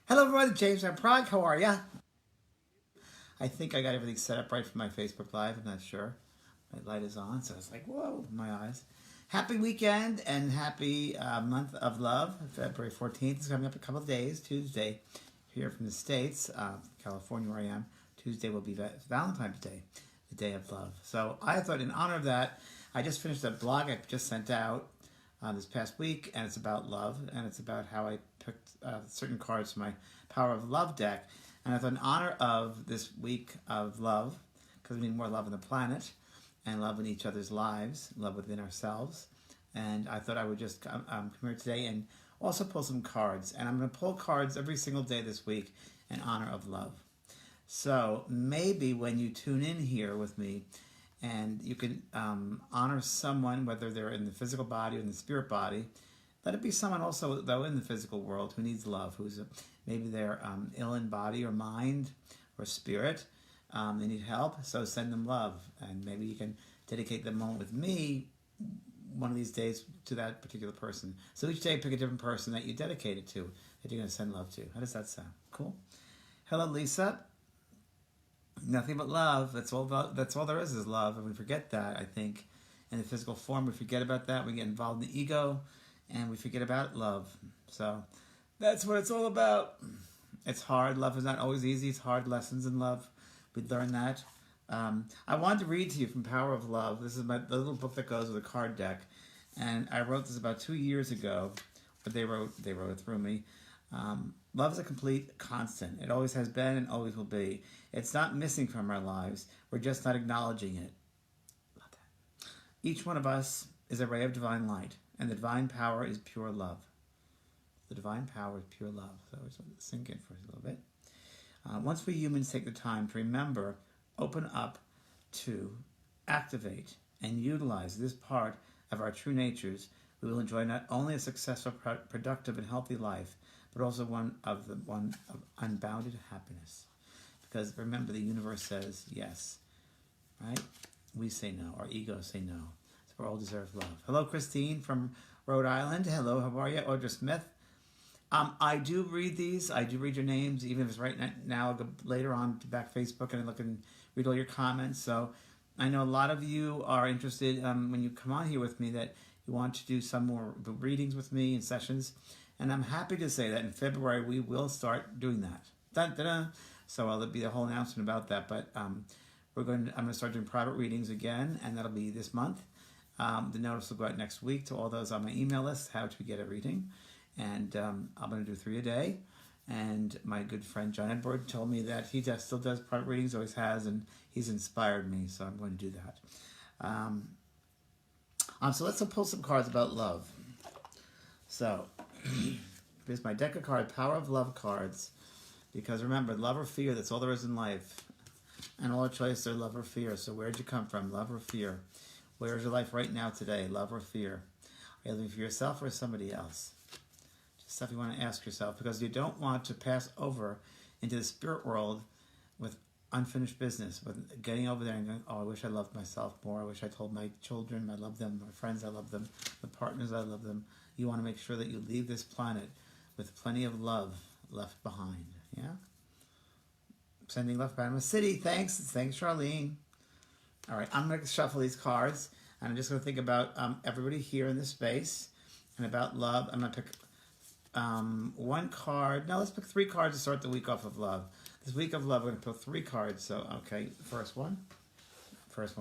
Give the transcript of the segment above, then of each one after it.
Hello everyone, James from Prague. How are ya? I think I got everything set up right for my Facebook Live. I'm not sure. My light is on, so it's like, whoa, my eyes. Happy weekend and happy month of love. February 14th is coming up in a couple of days. Tuesday, here from the States, California where I am. Tuesday will be Valentine's Day, the day of love. So I thought in honor of that, I just finished a blog I just sent out this past week, and it's about love, and it's about how I picked certain cards from my Power of Love deck. And I thought in honor of this week of love, because we need more love on the planet, and love in each other's lives, love within ourselves, and I thought I would just come here today and also pull some cards. And I'm going to pull cards every single day this week in honor of love. So maybe when you tune in here with me, and you can honor someone, whether they're in the physical body or in the spirit body. Let it be someone also, though, in the physical world who needs love, who's maybe they're ill in body or mind or spirit. They need help, so send them love. And maybe you can dedicate the moment with me one of these days to that particular person. So each day pick a different person that you dedicate it to, that you're going to send love to. How does that sound? Cool? Hello, Lisa. Nothing but love. That's all there is love. And we forget that, I think. In the physical form, we forget about that. We get involved in the ego, and we forget about love. So that's what it's all about. It's hard. Love is not always easy. It's hard lessons in love. We learn that. I wanted to read to you from Power of Love. This is the little book that goes with a card deck. And I wrote this about 2 years ago. But they wrote it through me. Love is a complete constant. It always has been and always will be. It's not missing from our lives. We're just not acknowledging it. Love that. Each one of us is a ray of divine light, and the divine power is pure love. The divine power is pure love. So I just want to sink in for a little bit. Once we humans take the time to remember, open up to, activate, and utilize this part of our true natures, we will enjoy not only a successful, productive, and healthy life, but also one of unbounded happiness. Because remember, the universe says yes, right? We say no. Our egos say no. So we all deserve love. Hello, Christine from Rhode Island. Hello, how are you? Audra Smith. I do read these. I do read your names, even if it's right now. I'll go later on to back Facebook and look and read all your comments. So I know a lot of you are interested when you come on here with me that you want to do some more readings with me and sessions. And I'm happy to say that in February we will start doing that. Dun, dun, dun. So there'll be a whole announcement about that. But I'm going to start doing private readings again, and that'll be this month. The notice will go out next week to all those on my email list, how to get a reading. And I'm going to do 3 a day. And my good friend John Edward told me that he still does private readings, always has, and he's inspired me. So I'm going to do that. So let's pull some cards about love. So here's my deck of cards, Power of Love cards. Because remember, love or fear, that's all there is in life. And all our choices are love or fear. So where'd you come from, love or fear? Where's your life right now today, love or fear? Are you living for yourself or somebody else? Just stuff you want to ask yourself. Because you don't want to pass over into the spirit world with unfinished business, with getting over there and going, oh, I wish I loved myself more. I wish I told my children I love them, my friends I love them, the partners I love them. You want to make sure that you leave this planet with plenty of love left behind. Yeah? Sending love behind. City, thanks. Thanks, Charlene. All right, I'm going to shuffle these cards, and I'm just going to think about everybody here in this space and about love. I'm going to pick one card. No, let's pick 3 cards to start the week off of love. This week of love, we're going to pick 3 cards. So, okay, first one. Okay,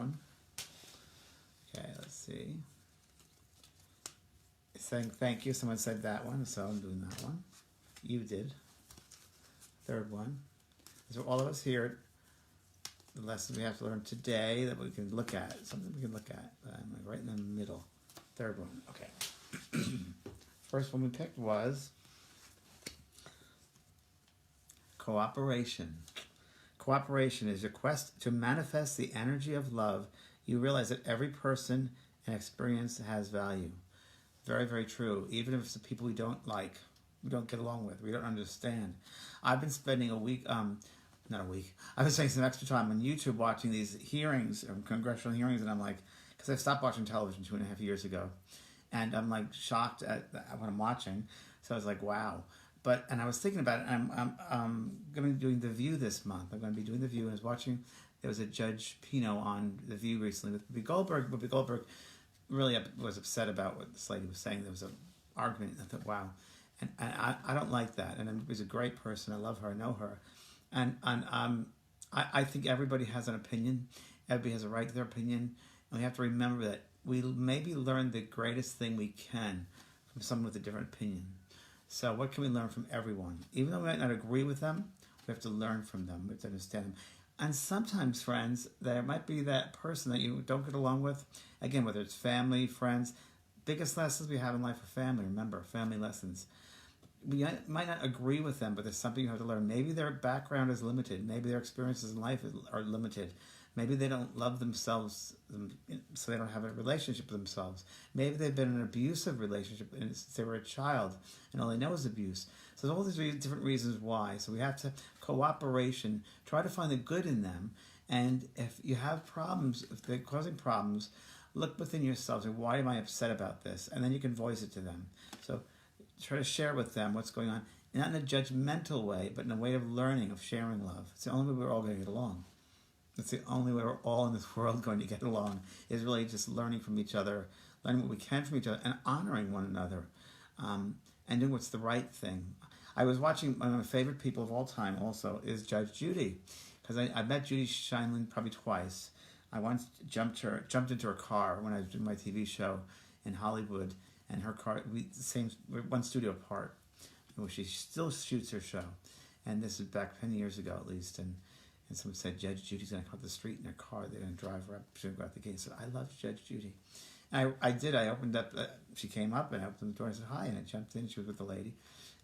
let's see. Saying thank you. Someone said that one, so I'm doing that one. You did. Third one. So all of us here, the lessons we have to learn today that we can look at. Something we can look at. I'm right in the middle. Third one. Okay. First one we picked was cooperation. Cooperation is your quest to manifest the energy of love. You realize that every person and experience has value. Very, very true. Even if it's the people we don't like, we don't get along with, we don't understand. I've been spending a week, not a week, I've been spending some extra time on YouTube watching these hearings, congressional hearings, and I'm like, because I stopped watching television 2.5 years ago, and I'm like shocked at what I'm watching. So I was like, wow. And I was thinking about it. I'm going to be doing The View this month. I'm going to be doing The View. And I was watching. There was a Judge Pino on The View recently with Whoopi Goldberg. Whoopi Goldberg really was upset about what this lady was saying. There was an argument. And I thought, wow. And I don't like that. And Whoopi's a great person. I love her. I know her. I think everybody has an opinion. Everybody has a right to their opinion. And we have to remember that we maybe learn the greatest thing we can from someone with a different opinion. So what can we learn from everyone? Even though we might not agree with them, we have to learn from them. We have to understand them. And sometimes, friends, there might be that person that you don't get along with. Again, whether it's family, friends, biggest lessons we have in life are family. Remember, family lessons. We might not agree with them, but there's something you have to learn. Maybe their background is limited. Maybe their experiences in life are limited. Maybe they don't love themselves, so they don't have a relationship with themselves. Maybe they've been in an abusive relationship since they were a child, and all they know is abuse. So there's all these different reasons why. So we have to cooperation, try to find the good in them. And if you have problems, if they're causing problems, look within yourselves and why am I upset about this? And then you can voice it to them. So try to share with them what's going on, not in a judgmental way, but in a way of learning, of sharing love. It's the only way we're all going to get along. It's the only way we're all in this world going to get along, is really just learning from each other, learning what we can from each other, and honoring one another, and doing what's the right thing. I was watching, one of my favorite people of all time also is Judge Judy, because I met Judy Scheinlin probably twice. I once jumped into her car when I was doing my TV show in Hollywood, and her car, we're one studio apart, where she still shoots her show. And this is back 10 years ago at least, and someone said, Judge Judy's going to come up the street in her car. They're going to drive her up. She's going to go out the gate. I said, I love Judge Judy. And I did. I opened up. She came up and I opened the door. I said, hi. And I jumped in. She was with the lady.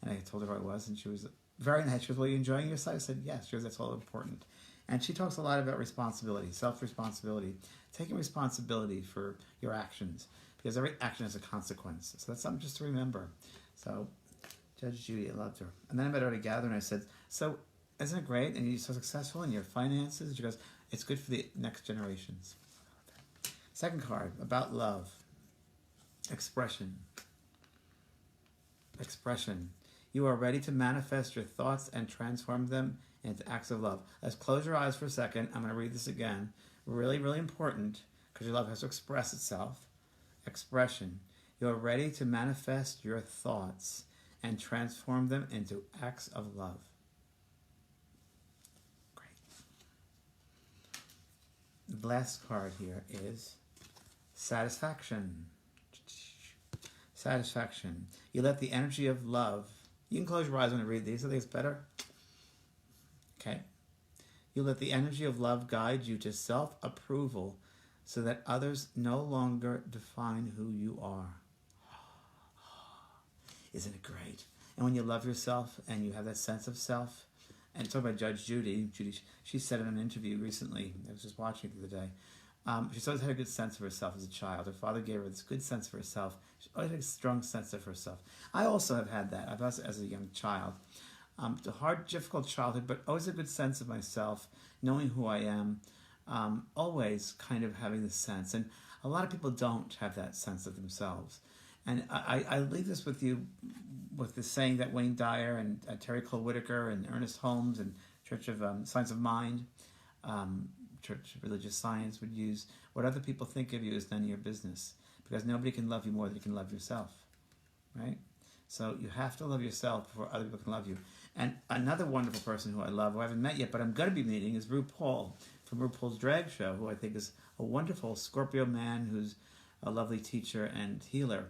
And I told her who I was. And she was very nice. She was, well, you enjoying yourself? I said, yes. She goes, that's all important. And she talks a lot about responsibility, self-responsibility, taking responsibility for your actions. Because every action has a consequence. So that's something just to remember. So Judge Judy, I loved her. And then I met her at a gathering. And I said, so isn't it great? And you're so successful in your finances. She goes, it's good for the next generations. Second card, about love. Expression. Expression. You are ready to manifest your thoughts and transform them into acts of love. Let's close your eyes for a second. I'm going to read this again. Really, really important, because your love has to express itself. Expression. You are ready to manifest your thoughts and transform them into acts of love. The last card here is satisfaction. Satisfaction. You let the energy of love. You can close your eyes when I read these. I think it's better. Okay. You let the energy of love guide you to self-approval so that others no longer define who you are. Isn't it great? And when you love yourself and you have that sense of self, and talk about Judge Judy, she said in an interview recently, I was just watching it the other day, she's always had a good sense of herself as a child. Her father gave her this good sense of herself. She always had a strong sense of herself. I also have had that. I've also, as a young child. It's a hard, difficult childhood, but always a good sense of myself, knowing who I am, always kind of having this sense. And a lot of people don't have that sense of themselves. And I leave this with you with the saying that Wayne Dyer and Terry Cole Whitaker and Ernest Holmes and Church of Science of Mind, Church of Religious Science would use, what other people think of you is none of your business, because nobody can love you more than you can love yourself, right? So you have to love yourself before other people can love you. And another wonderful person who I love, who I haven't met yet, but I'm going to be meeting, is RuPaul from RuPaul's Drag Show, who I think is a wonderful Scorpio man who's a lovely teacher and healer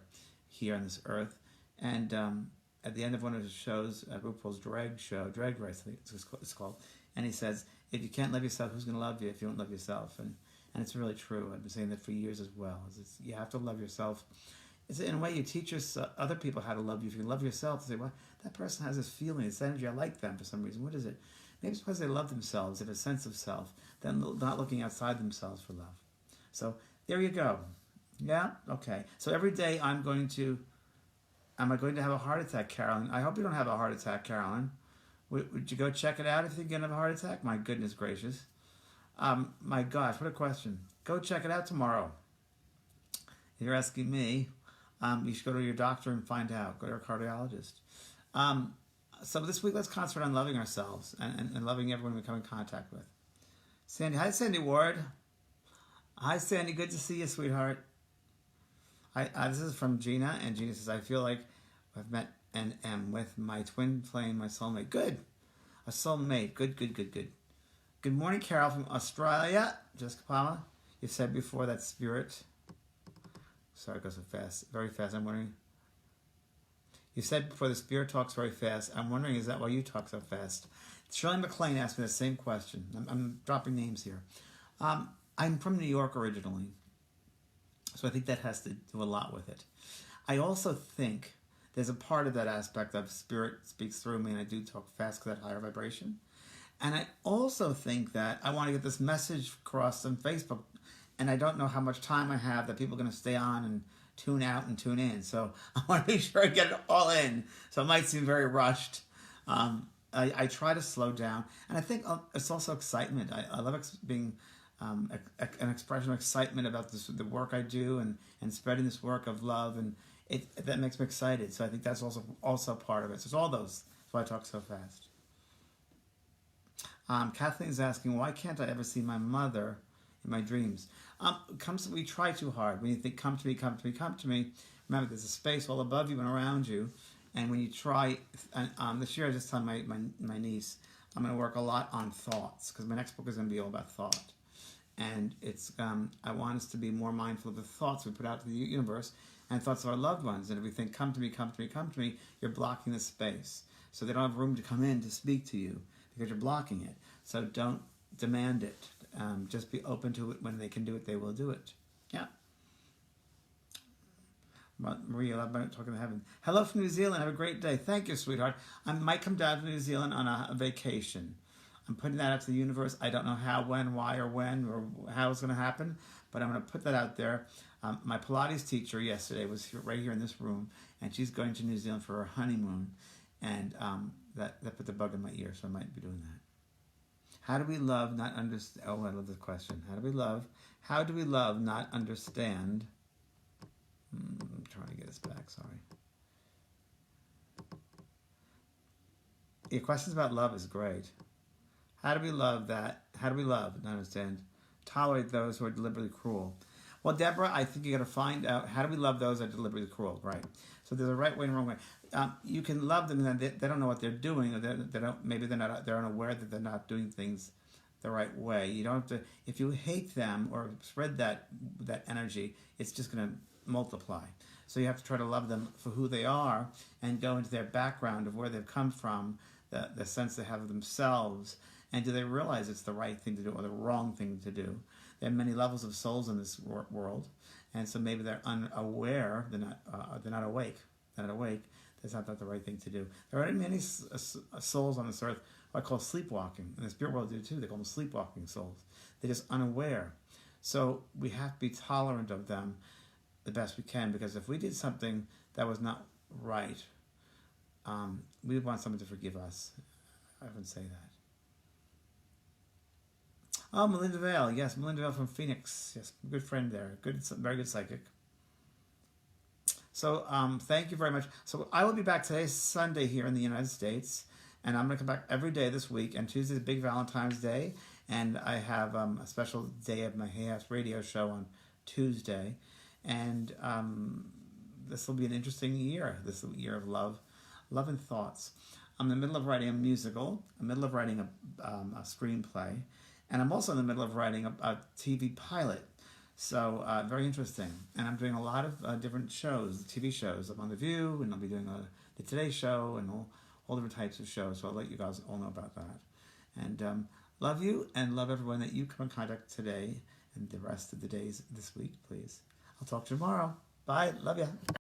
here on this earth. And at the end of one of his shows, RuPaul's Drag Show, Drag Race, I think it's called, and he says, if you can't love yourself, who's going to love you if you don't love yourself? And it's really true. I've been saying that for years as well. You have to love yourself. It's in a way you teach other people how to love you. If you love yourself, say, well, that person has this feeling, this energy, I like them for some reason. What is it? Maybe it's because they love themselves, they have a sense of self, then not looking outside themselves for love. So there you go. Yeah? Okay. So every day am I going to have a heart attack, Carolyn? I hope you don't have a heart attack, Carolyn. Would you go check it out if you're going to have a heart attack? My goodness gracious. My gosh, what a question. Go check it out tomorrow. If you're asking me, you should go to your doctor and find out. Go to a cardiologist. So this week, let's concentrate on loving ourselves and loving everyone we come in contact with. Sandy, hi Sandy Ward. Hi Sandy, good to see you, sweetheart. This is from Gina, and Gina says, I feel like I've met and am with my twin flame, my soulmate. Good. A soulmate. Good. Good morning, Carol from Australia. Jessica Palma. You said before that spirit. Sorry, it goes so fast. Very fast. I'm wondering. You said before the spirit talks very fast. I'm wondering, is that why you talk so fast? Shirley McLean asked me the same question. I'm dropping names here. I'm from New York originally, so I think that has to do a lot with it. I also think there's a part of that aspect of spirit speaks through me, and I do talk fast because of that higher vibration. And I also think that I want to get this message across on Facebook, and I don't know how much time I have that people are going to stay on and tune out and tune in. So I want to make sure I get it all in. So it might seem very rushed. I try to slow down, and I think it's also excitement. I love being an expression of excitement about the work I do and spreading this work of love, and that makes me excited. So I think that's also part of it. So it's all those. That's why I talk so fast. Kathleen's asking, why can't I ever see my mother in my dreams? We try too hard. When you think, come to me, come to me, come to me, remember there's a space all above you and around you. And when you try, this year I just told my niece, I'm going to work a lot on thoughts, because my next book is going to be all about thought. And it's I want us to be more mindful of the thoughts we put out to the universe and thoughts of our loved ones. And if we think, come to me, come to me, come to me, you're blocking the space. So they don't have room to come in to speak to you because you're blocking it. So don't demand it. Just be open to it. When they can do it, they will do it. Yeah. Maria, love talking to heaven. Hello from New Zealand. Have a great day. Thank you, sweetheart. I might come down to New Zealand on a vacation. I'm putting that out to the universe. I don't know how, when, why, or when, or how it's going to happen, but I'm going to put that out there. My Pilates teacher yesterday was right here in this room, and she's going to New Zealand for her honeymoon, and that put the bug in my ear, so I might be doing that. How do we love, not understand? Oh, I love this question. How do we love, not understand? I'm trying to get us back, sorry. Your questions about love is great. How do we love that? How do we love, not understand? Tolerate those who are deliberately cruel. Well, Deborah, I think you got to find out, how do we love those that are deliberately cruel, right? So there's a right way and a wrong way. You can love them, and they don't know what they're doing, or they're unaware that they're not doing things the right way. You don't have to. If you hate them or spread that energy, it's just going to multiply. So you have to try to love them for who they are and go into their background of where they've come from, the sense they have of themselves, and do they realize it's the right thing to do or the wrong thing to do? There are many levels of souls in this world, and so maybe they're unaware. They're not awake. They're not awake. That's not the right thing to do. There are many souls on this earth who I call sleepwalking. In the spirit world, they do too. They call them sleepwalking souls. They're just unaware. So we have to be tolerant of them the best we can, because if we did something that was not right, we would want someone to forgive us. I often say that. Oh, Melinda Vale. Yes, Melinda Vale from Phoenix. Yes, good friend there. Very good psychic. So thank you very much. So I will be back today, Sunday, here in the United States, and I'm going to come back every day this week. And Tuesday is a big Valentine's Day, and I have a special day of my Hay House radio show on Tuesday. And this will be an interesting year. This is a year of love and thoughts. I'm in the middle of writing a musical, in the middle of writing a screenplay, and I'm also in the middle of writing a TV pilot. So very interesting. And I'm doing a lot of different shows, TV shows. I'm on The View, and I'll be doing the Today Show, and all different types of shows. So I'll let you guys all know about that. And love you, and love everyone that you come in contact today and the rest of the days this week, please. I'll talk to you tomorrow. Bye. Love ya.